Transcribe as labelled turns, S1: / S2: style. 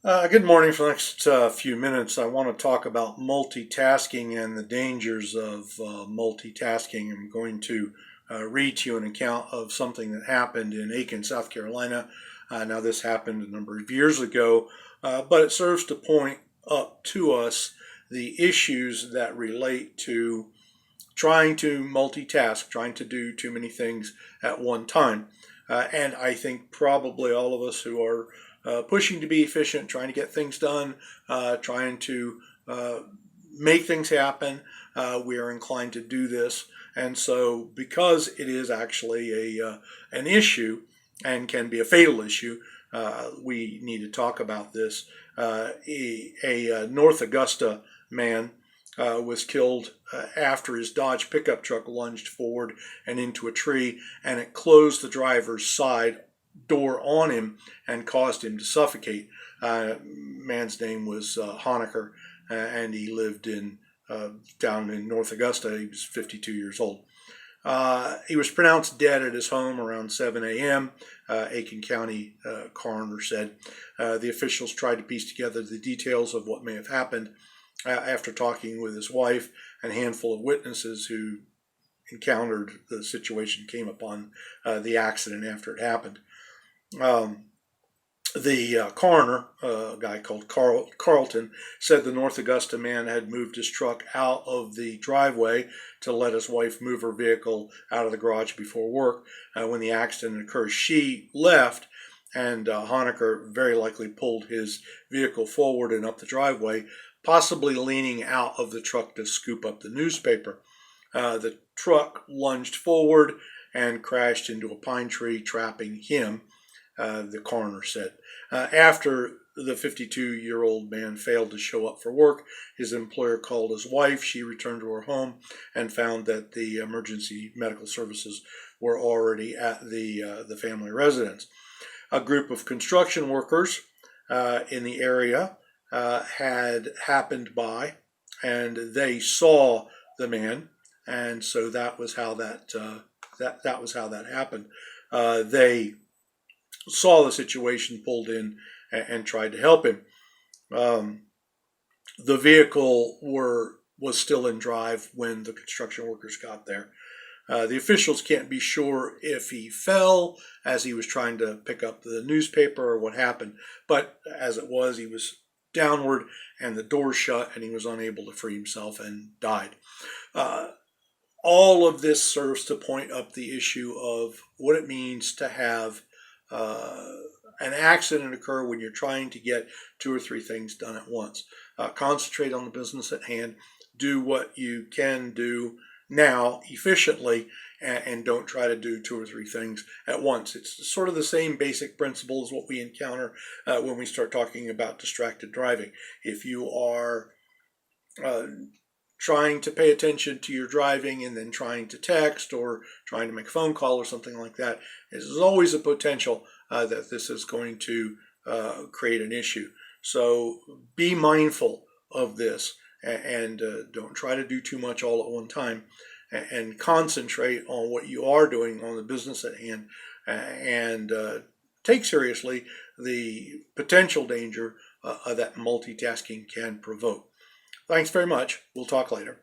S1: Good morning. For the next few minutes, I want to talk about multitasking and the dangers of multitasking. I'm going to read to you an account of something that happened in Aiken, South Carolina. Now, this happened a number of years ago, but it serves to point up to us the issues that relate to trying to multitask, trying to do too many things at one time. And I think probably all of us who are pushing to be efficient, trying to get things done, trying to make things happen, we are inclined to do this. And so, because it is actually an issue and can be a fatal issue, we need to talk about this. A North Augusta man was killed after his Dodge pickup truck lunged forward and into a tree, and it closed the driver's side door on him and caused him to suffocate. Man's name was Honaker, and he lived in down in North Augusta. He was 52 years old. He was pronounced dead at his home around 7 a.m., Aiken County coroner said. The officials tried to piece together the details of what may have happened after talking with his wife and a handful of witnesses who encountered the situation, came upon the accident after it happened. The coroner, a guy called Carlton, said the North Augusta man had moved his truck out of the driveway to let his wife move her vehicle out of the garage before work. When the accident occurred, she left, and Honaker very likely pulled his vehicle forward and up the driveway, possibly leaning out of the truck to scoop up the newspaper. The truck lunged forward and crashed into a pine tree, trapping him, the coroner said. After the 52-year-old man failed to show up for work, his employer called his wife. She returned to her home and found that the emergency medical services were already at the family residence. A group of construction workers in the area had happened by, and they saw the man, and so that was how that happened. They saw the situation, pulled in, and tried to help him. The vehicle was still in drive when the construction workers got there. The officials can't be sure if he fell as he was trying to pick up the newspaper or what happened, but as it was, he was downward and the door shut and he was unable to free himself and died. All of this serves to point up the issue of what it means to have an accident occur when you're trying to get two or three things done at once. Concentrate on the business at hand, do what you can do now efficiently, and don't try to do two or three things at once. It's sort of the same basic principle as what we encounter when we start talking about distracted driving. If you are trying to pay attention to your driving and then trying to text or trying to make a phone call or something like that, there's always a potential that this is going to create an issue. So be mindful of this and don't try to do too much all at one time, and concentrate on what you are doing on the business at hand, and take seriously the potential danger that multitasking can provoke. Thanks very much. We'll talk later.